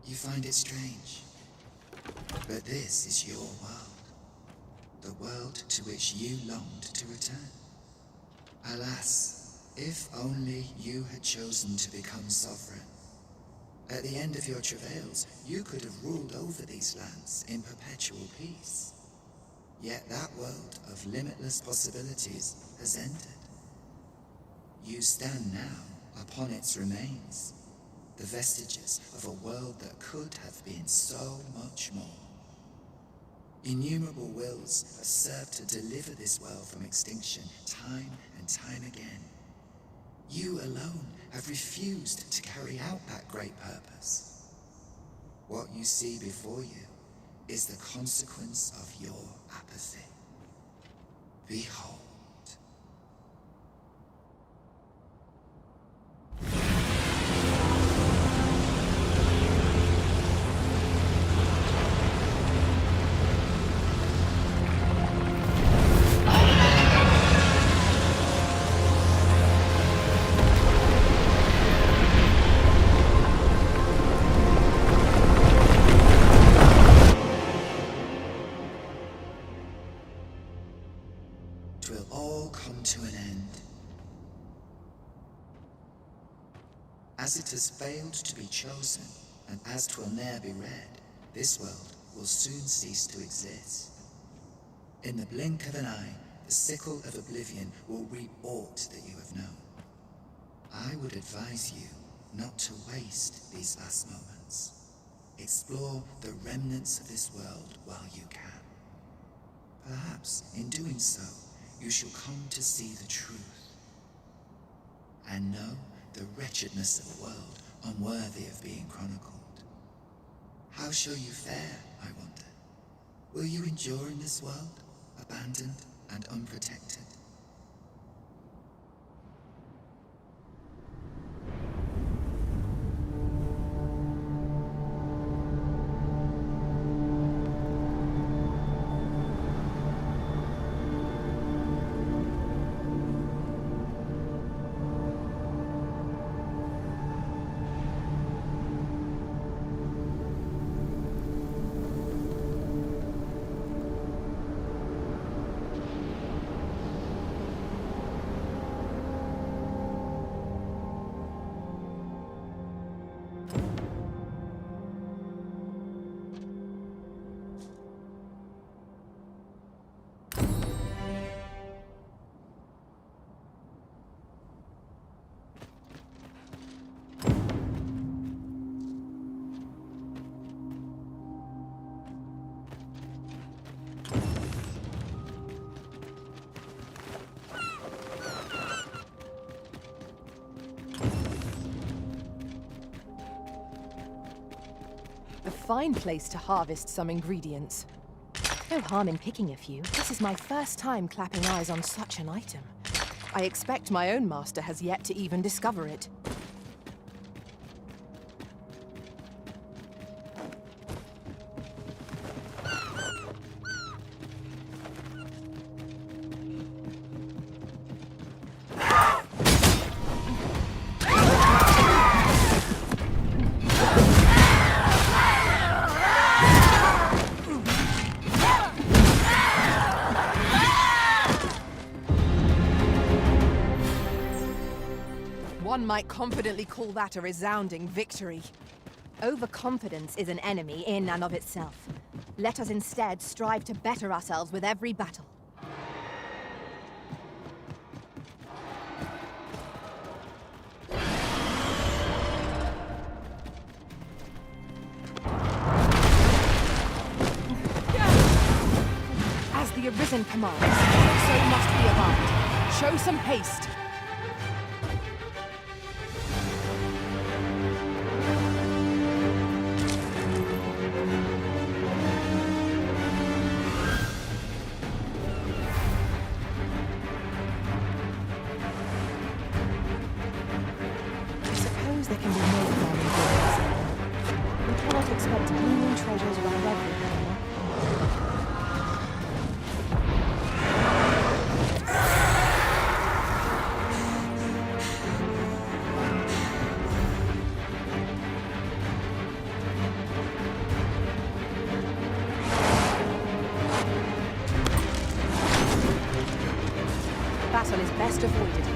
You find it strange. But this is your world. The world to which you longed to return. Alas, if only you had chosen to become sovereign. At the end of your travails, you could have ruled over these lands in perpetual peace. Yet that world of limitless possibilities has ended. You stand now upon its remains, the vestiges of a world that could have been so much more. Innumerable wills have served to deliver this world from extinction time and time again. You alone have refused to carry out that great purpose. What you see before you is the consequence of your apathy. Behold. Twill all come to an end. As it has failed to be chosen, and as 'twill ne'er be read, this world will soon cease to exist. In the blink of an eye, the sickle of oblivion will reap aught that you have known. I would advise you not to waste these last moments. Explore the remnants of this world while you can. Perhaps, in doing so, you shall come to see the truth, and know the wretchedness of a world unworthy of being chronicled. How shall you fare, I wonder? Will you endure in this world, abandoned and unprotected? A fine place to harvest some ingredients. No harm in picking a few. This is my first time clapping eyes on such an item. I expect my own master has yet to even discover it. One might confidently call that a resounding victory. Overconfidence is an enemy in and of itself. Let us instead strive to better ourselves with every battle. As the Arisen commands, so must we abide. Show some haste. There can be no harm in doing this. We cannot expect gleaming treasures around every corner. trouble is best avoided here.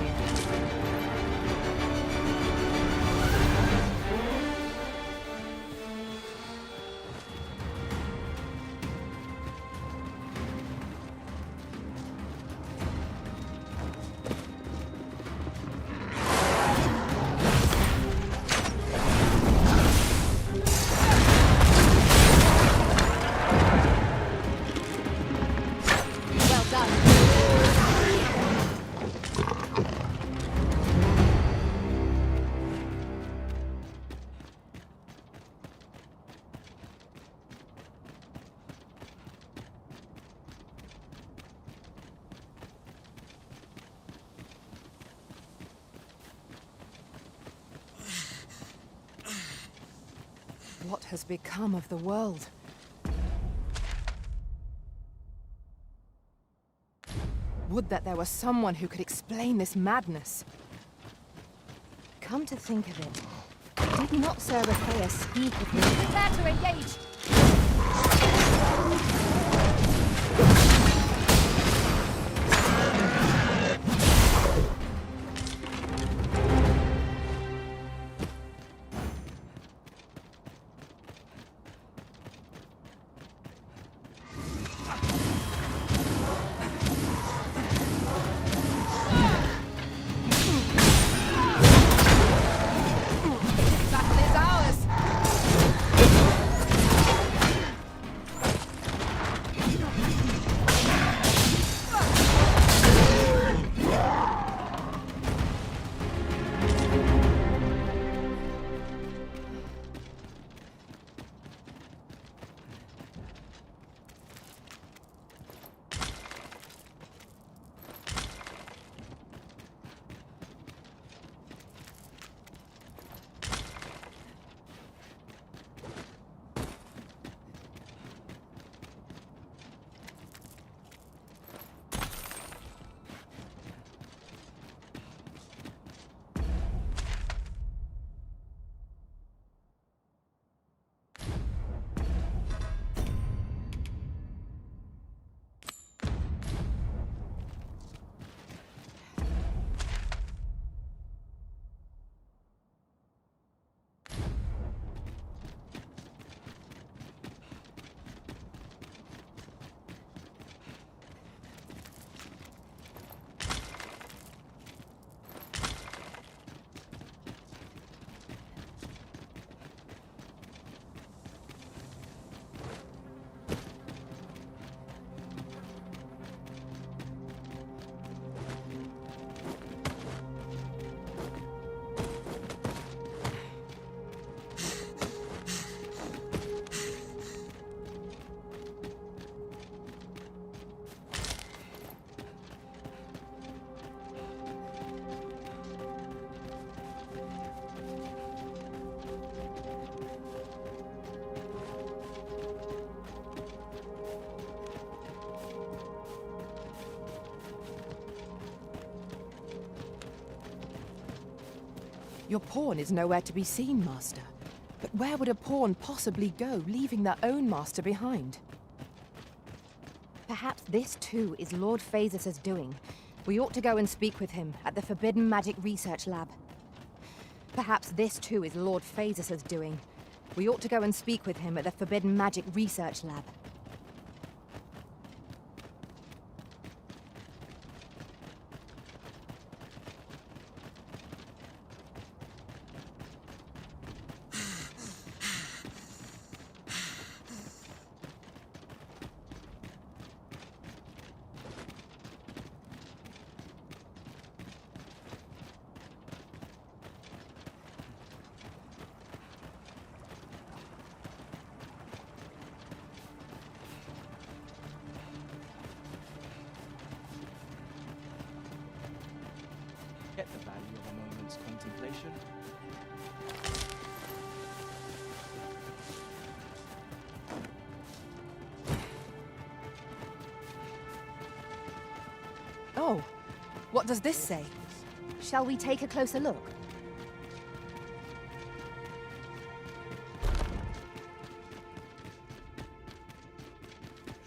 What has become of the world? Would that there were someone who could explain this madness. Come to think of it, did not Sir Rathea speak of me? Prepare to engage! Your pawn is nowhere to be seen, Master. But where would a pawn possibly go, leaving their own master behind? Perhaps this too is Lord Phaesus's doing. We ought to go and speak with him at the Forbidden Magic Research Lab. Perhaps this too is Lord Phaesus's doing. We ought to go and speak with him at the Forbidden Magic Research Lab. Get the value of a moment's contemplation. Oh, what does this say? Shall we take a closer look?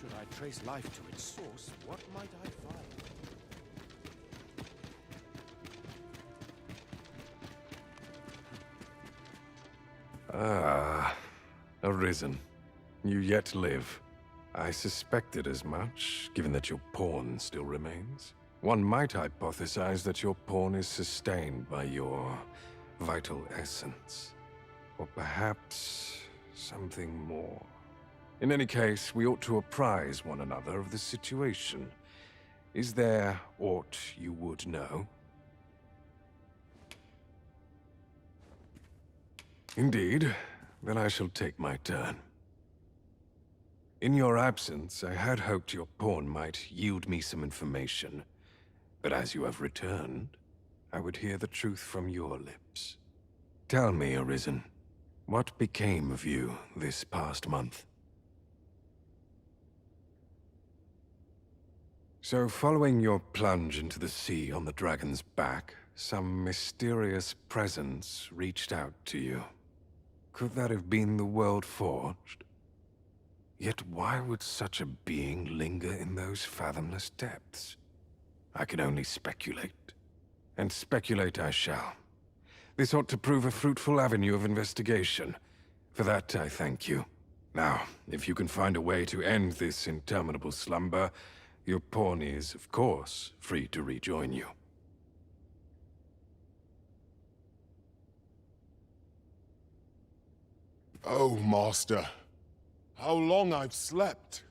Should I trace life to its source, what might I find? Ah, Arisen. You yet live. I suspected as much, given that your pawn still remains. One might hypothesize that your pawn is sustained by your vital essence. Or perhaps something more. In any case, we ought to apprise one another of the situation. Is there aught you would know? Indeed. Then I shall take my turn. In your absence, I had hoped your pawn might yield me some information. But as you have returned, I would hear the truth from your lips. Tell me, Arisen, what became of you this past month? So, following your plunge into the sea on the dragon's back, some mysterious presence reached out to you. Could that have been the World Forged? Yet why would such a being linger in those fathomless depths? I can only speculate. And speculate I shall. This ought to prove a fruitful avenue of investigation. For that, I thank you. Now, if you can find a way to end this interminable slumber, your pawn is, of course, free to rejoin you. Oh, Master. How long I've slept.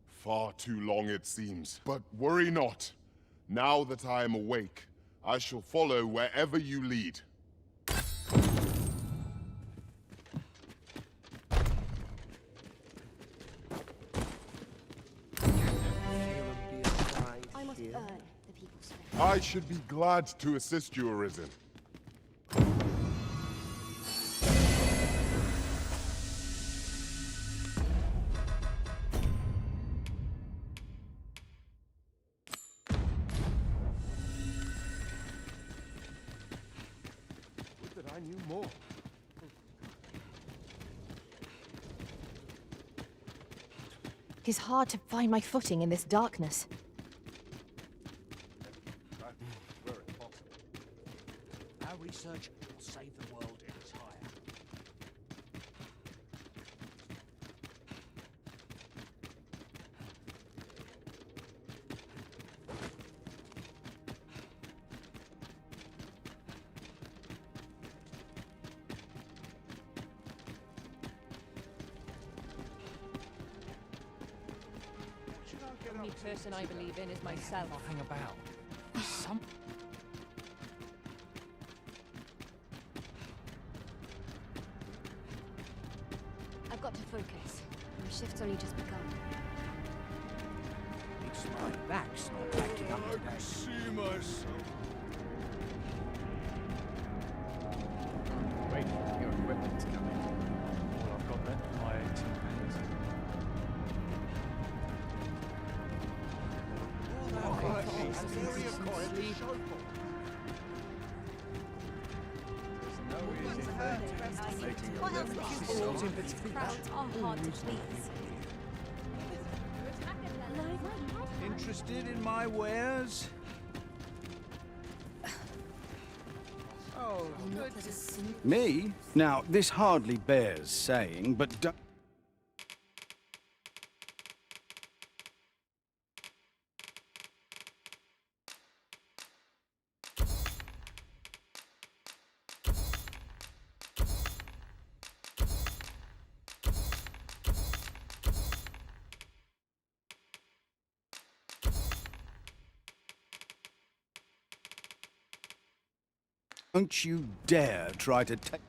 Far too long it seems. But worry not. Now that I am awake, I shall follow wherever you lead. I must earn the people's faith. I should be glad to assist you, Arisen. Would that I knew more. It is hard to find my footing in this darkness. Were it possible. Our research will save the world entire. The only person I believe in is myself. Nothing about. Some. I've got to focus. My shift's only just begun. It's my back's not acting up I today. can see myself. Wait, your equipment's coming. All I've got left are my 18 pens. Crowds are hard to please. Interested in my wares? Oh, me? Now, this hardly bears saying, but don't you dare try to take...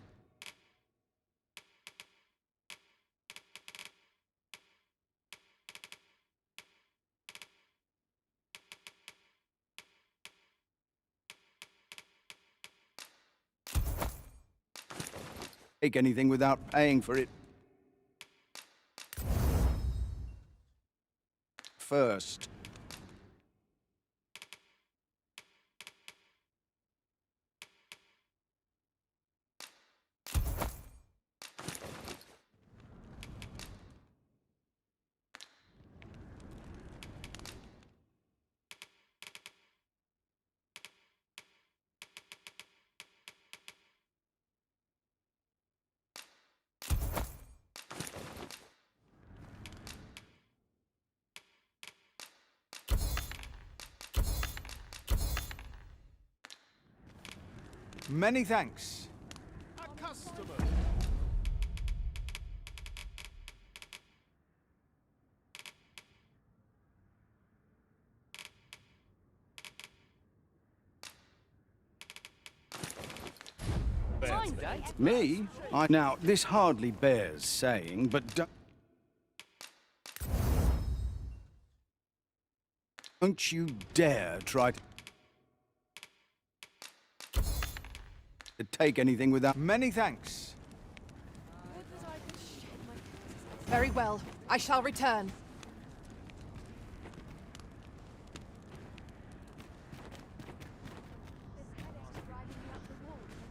take anything without paying for it first. Many thanks. A customer. Time, Dave. Me? Now, this hardly bears saying, but don't you dare try to take anything without... Many thanks. Very well. I shall return.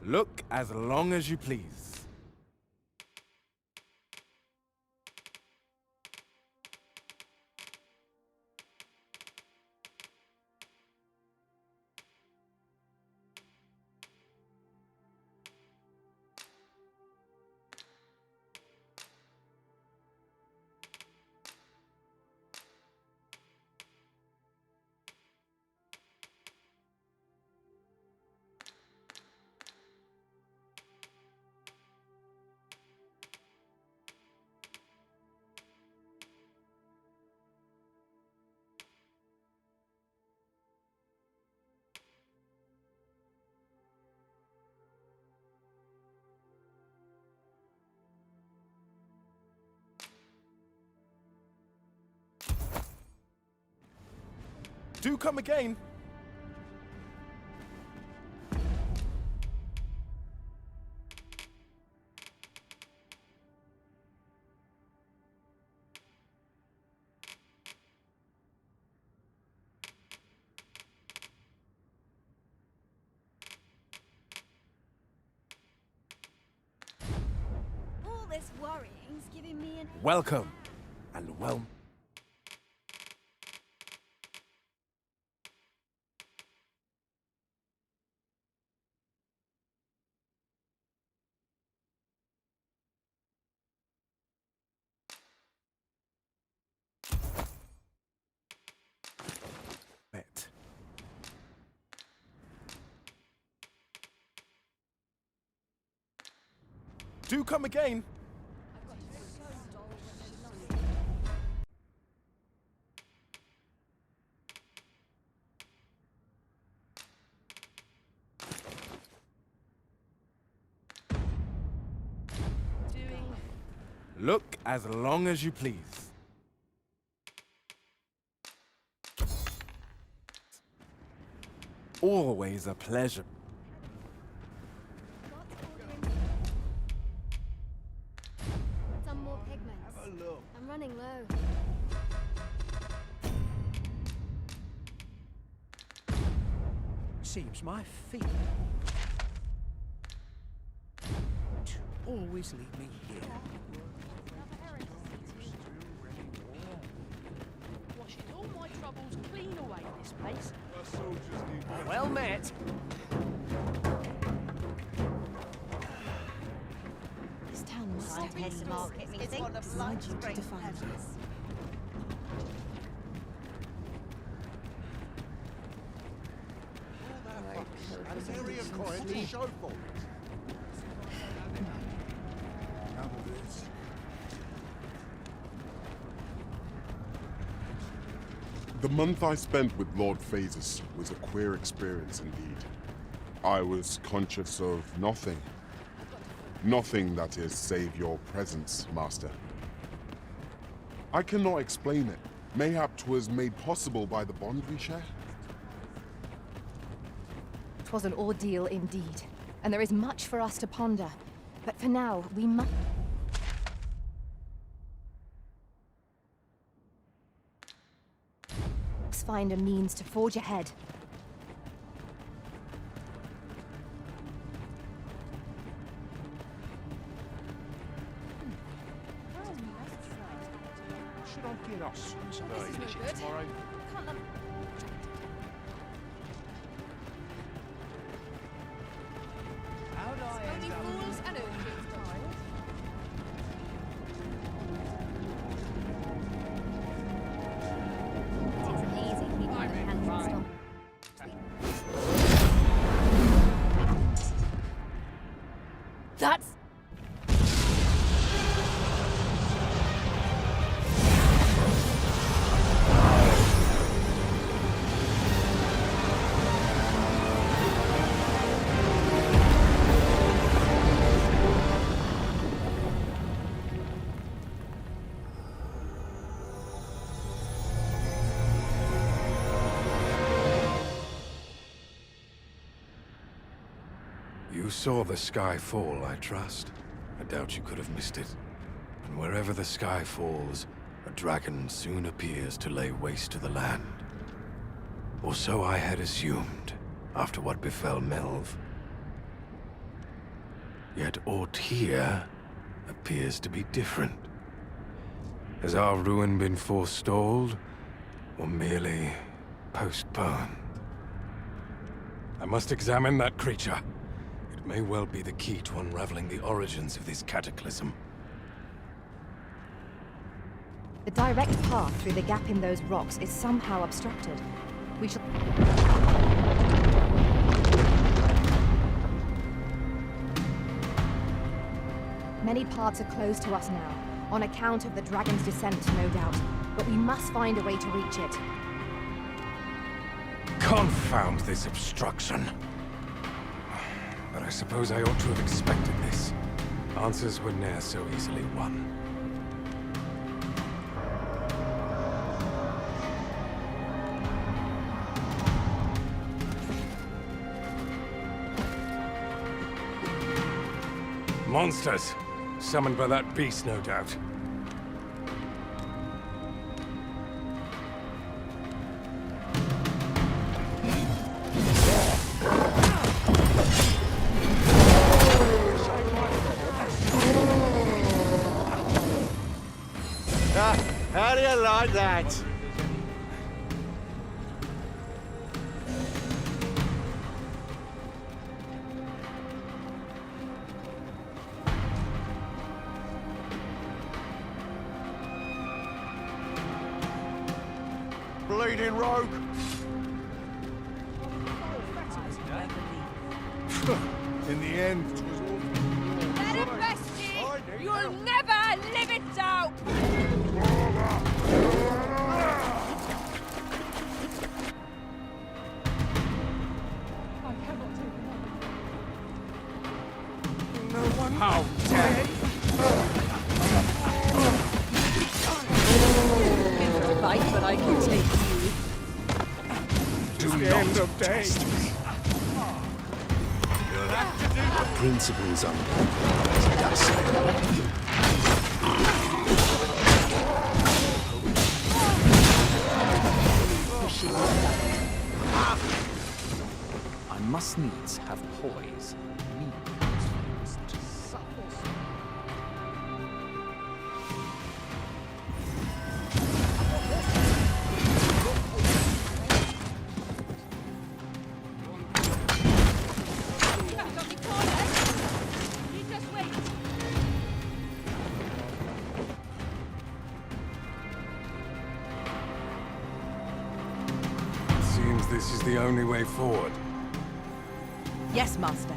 Look as long as you please. Do come again. All this worrying's giving me an... Welcome, and well... met. Do come again. Look as long as you please. Always a pleasure. Some more pigments. I'm running low. Seems my feet always lead me here. Washes all my troubles clean away, this place. Well met. This town must have Penny market, methinks. my duty to find you. An area coin to show for it. The month I spent with Lord Phaesus was a queer experience indeed. I was conscious of nothing. Nothing, that is, save your presence, Master. I cannot explain it. Mayhap 'twas made possible by the bond we share? 'Twas an ordeal indeed, and there is much for us to ponder. But for now, we must... find a means to forge ahead. Should I get us some initiative tomorrow? How'd I end up? Fools and urchins, child. It isn't easy keeping the hands in stock. That's... You saw the sky fall, I trust. I doubt you could have missed it. And wherever the sky falls, a dragon soon appears to lay waste to the land. Or so I had assumed, after what befell Melv. Yet aught here appears to be different. Has our ruin been forestalled, or merely postponed? I must examine that creature. It may well be the key to unraveling the origins of this cataclysm. The direct path through the gap in those rocks is somehow obstructed. We shall... Many paths are closed to us now, on account of the dragon's descent, no doubt. But we must find a way to reach it. Confound this obstruction! But I suppose I ought to have expected this. Answers were ne'er so easily won. Monsters! Summoned by that beast, no doubt. How do you like that? Bleeding rogue! In the end, it was all... Let it rest here! You'll never live it out! How dare you! Fight, but I can take you. Do the end of days. Principles are dust. I must needs have poise. Seems this is the only way forward. Yes, Master.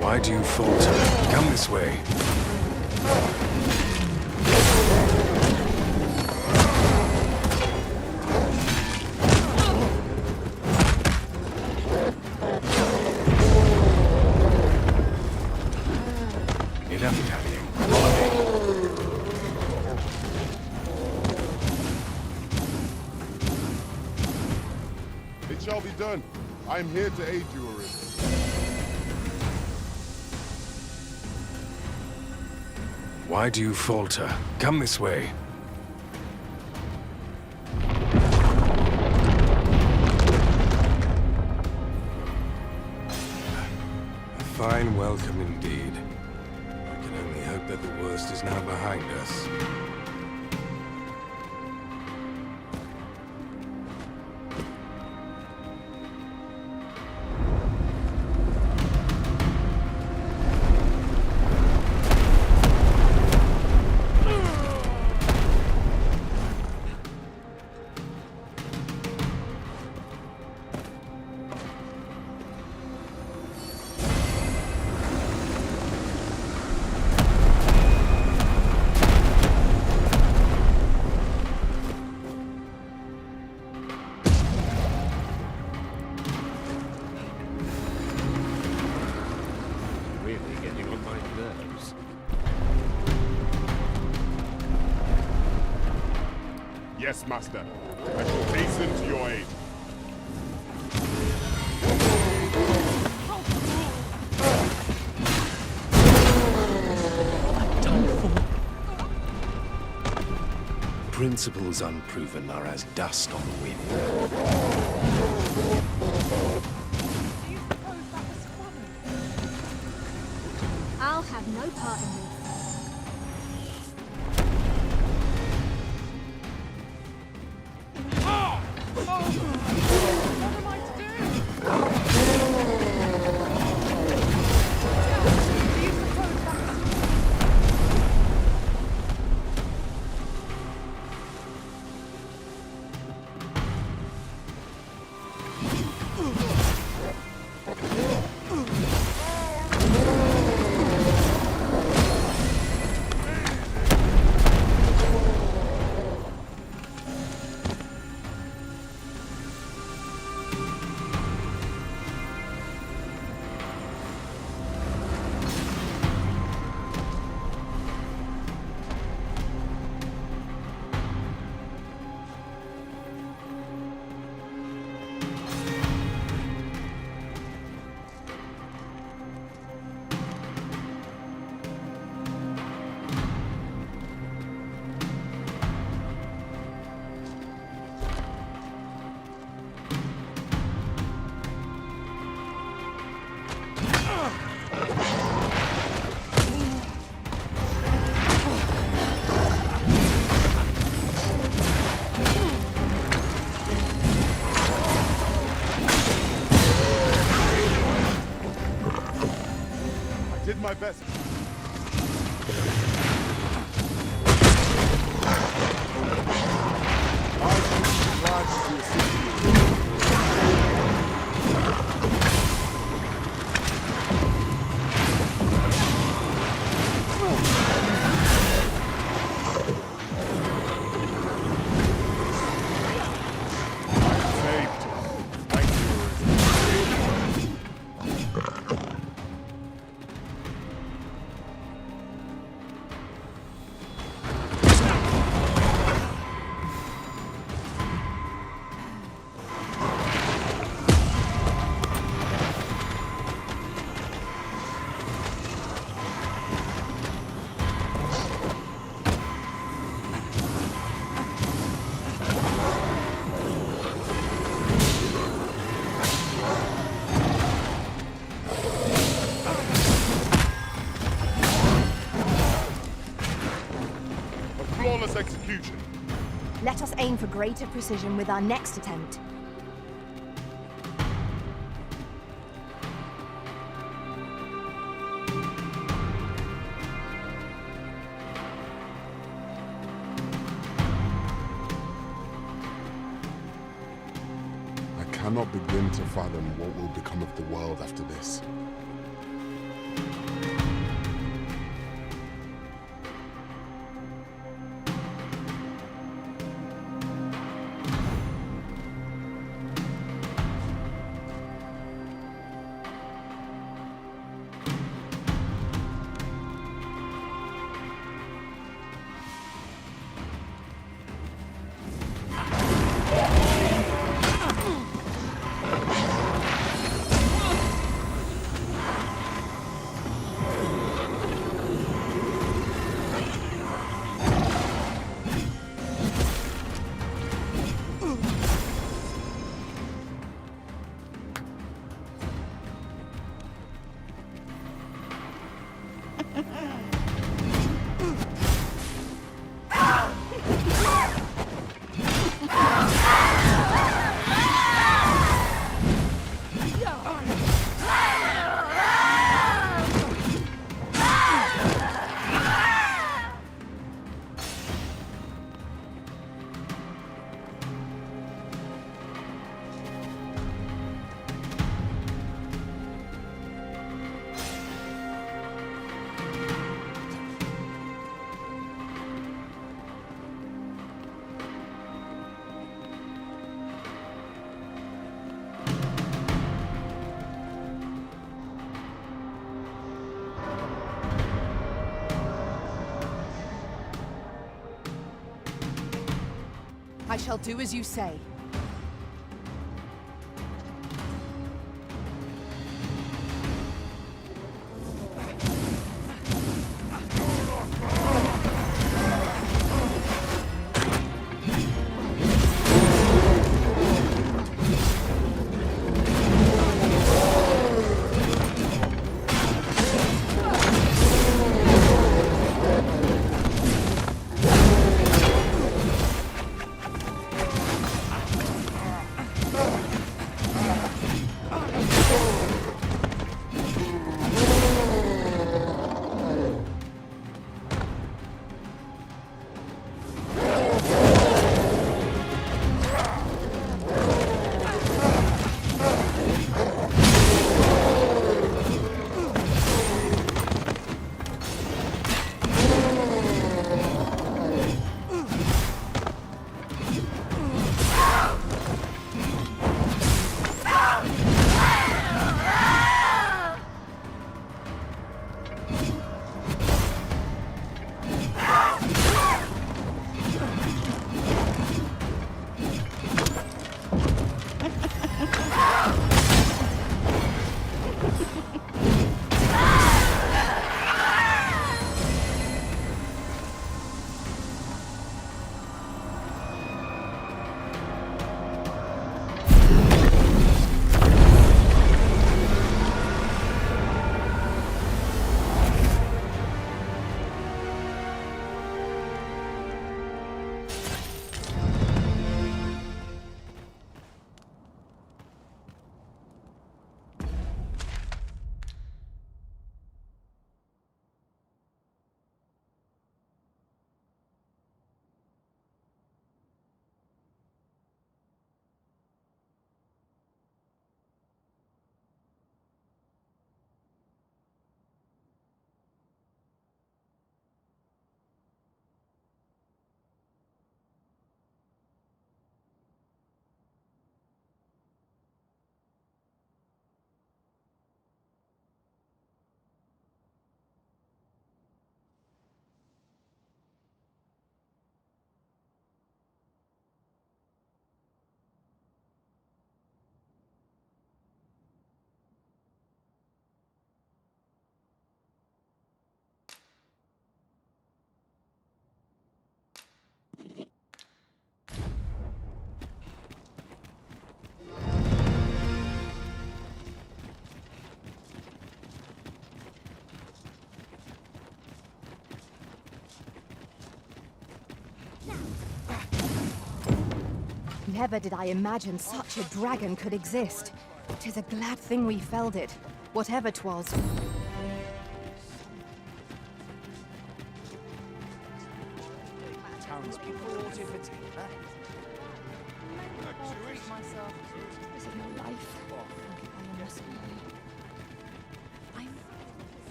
Why do you falter? Come this way. Enough carrying. Follow me. shall be done. I am here to aid you, Arisen. Why do you falter? Come this way. A fine welcome indeed. I can only hope that the worst is now behind us. Yes, Master. I shall hasten to your aid. Principles unproven are as dust on the wind. I'll have no part in this. My best. Flawless execution. Let us aim for greater precision with our next attempt. I cannot begin to fathom what will become of the world after this. shall do as you say. Never did I imagine such a dragon could exist. 'Tis a glad thing we felled it, whatever 'twas. Townspeople brought in for tea, huh? Myself. This is my life. I must know.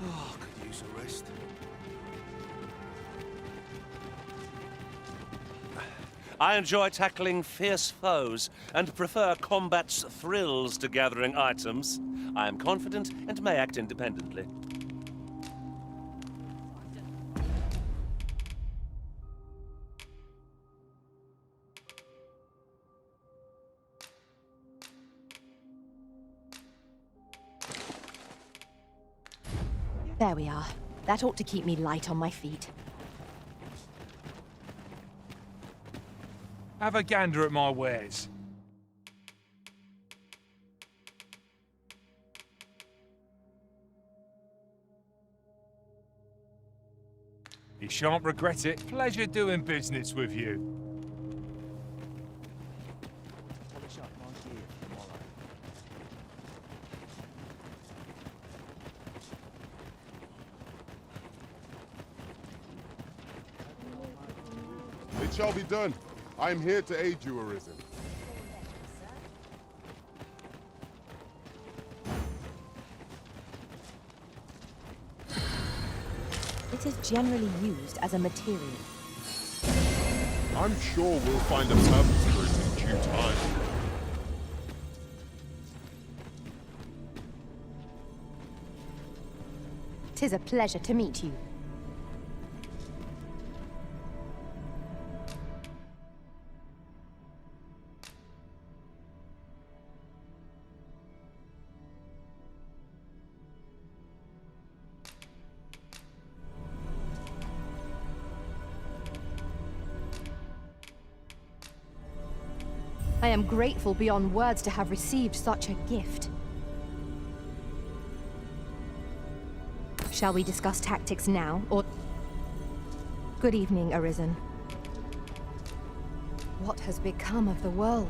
Oh, could use a rest. I enjoy tackling fierce foes and prefer combat's thrills to gathering items. I am confident and may act independently. There we are. That ought to keep me light on my feet. Have a gander at my wares. You shan't regret it. Pleasure doing business with you. Polish up my gear for tomorrow. It shall be done. I am here to aid you, Arisen. It is generally used as a material. I'm sure we'll find a purpose for it in due time. 'Tis a pleasure to meet you. I am grateful beyond words to have received such a gift. Shall we discuss tactics now, or... Good evening, Arisen. What has become of the world?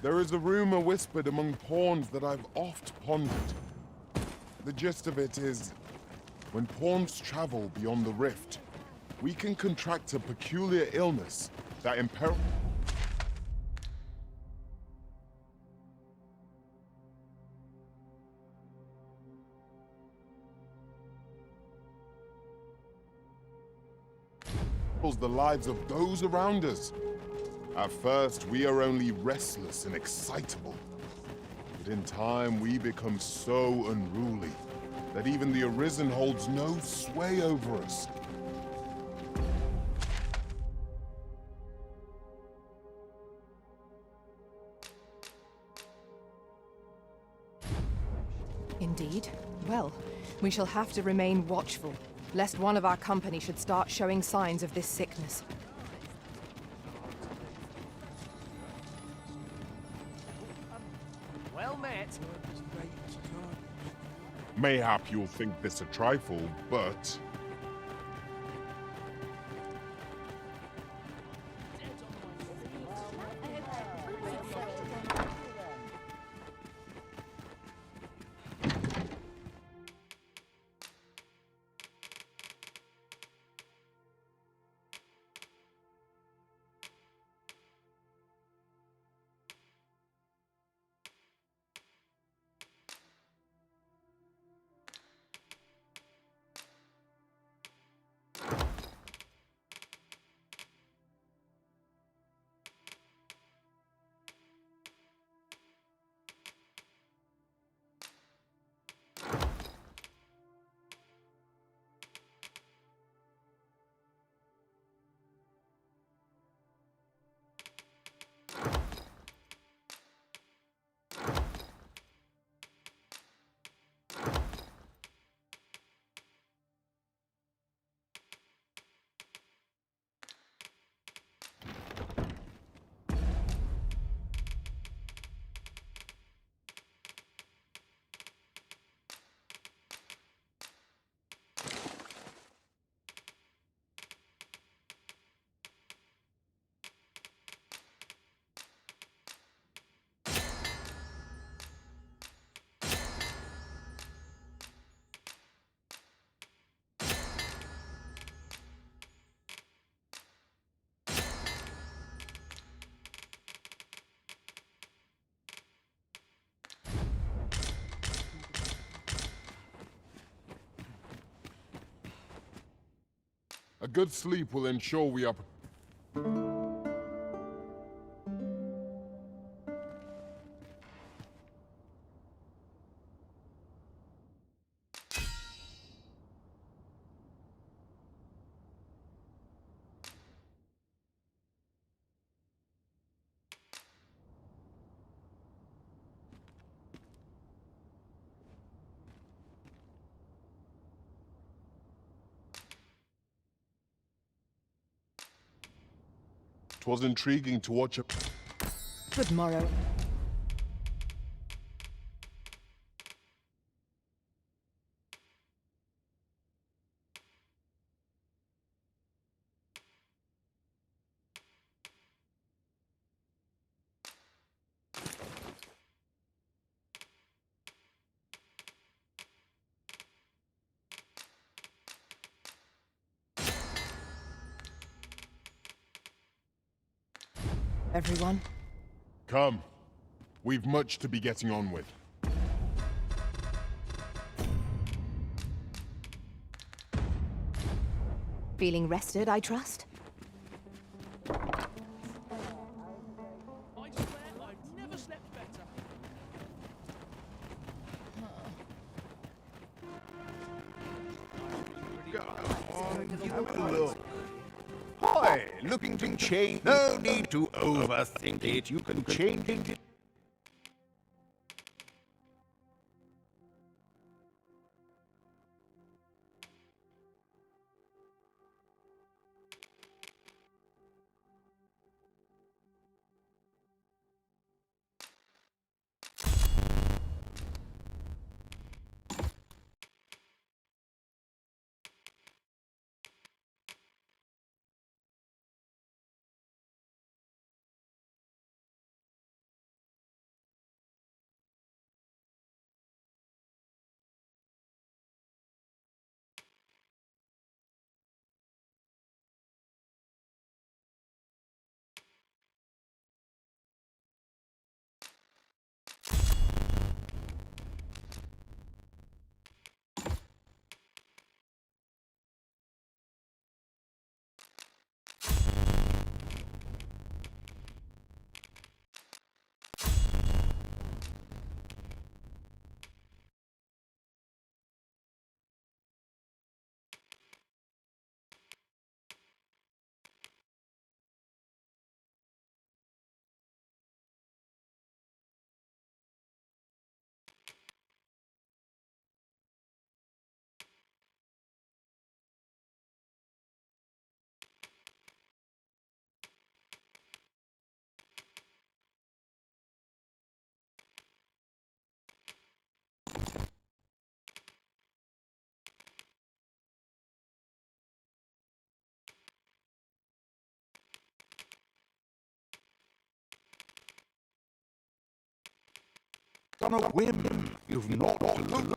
There is a rumor whispered among pawns that I've oft pondered. The gist of it is, when pawns travel beyond the rift, we can contract a peculiar illness that imperils the lives of those around us. At first, we are only restless and excitable. But in time, we become so unruly that even the Arisen holds no sway over us. Indeed. Well, we shall have to remain watchful, lest one of our company should start showing signs of this sickness. Well met. Mayhap you'll think this a trifle, but... a good sleep will ensure we are... Twas intriguing to watch a... Good morrow. Everyone, Come. We've much to be getting on with. Feeling rested, I trust? I swear I've never slept better. Hi, looking to change? No need to overthink it. You can change it. On a whim, you've not to look.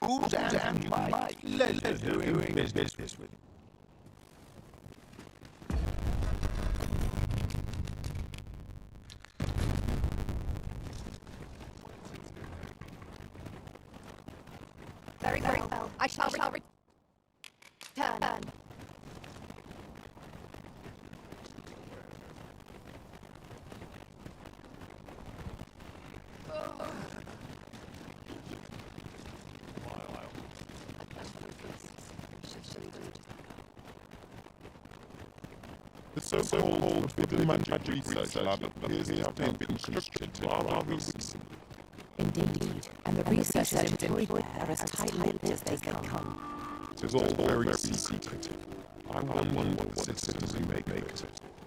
Who's and my pleasure doing business with you. Very well. I shall return. The so-called Forbidden Magic Research Lab appears to have been constructed rather recently. Indeed, and the researchers employed there are as tight-lipped as they come. It is all very secretive. I wonder what the citizens may make of it.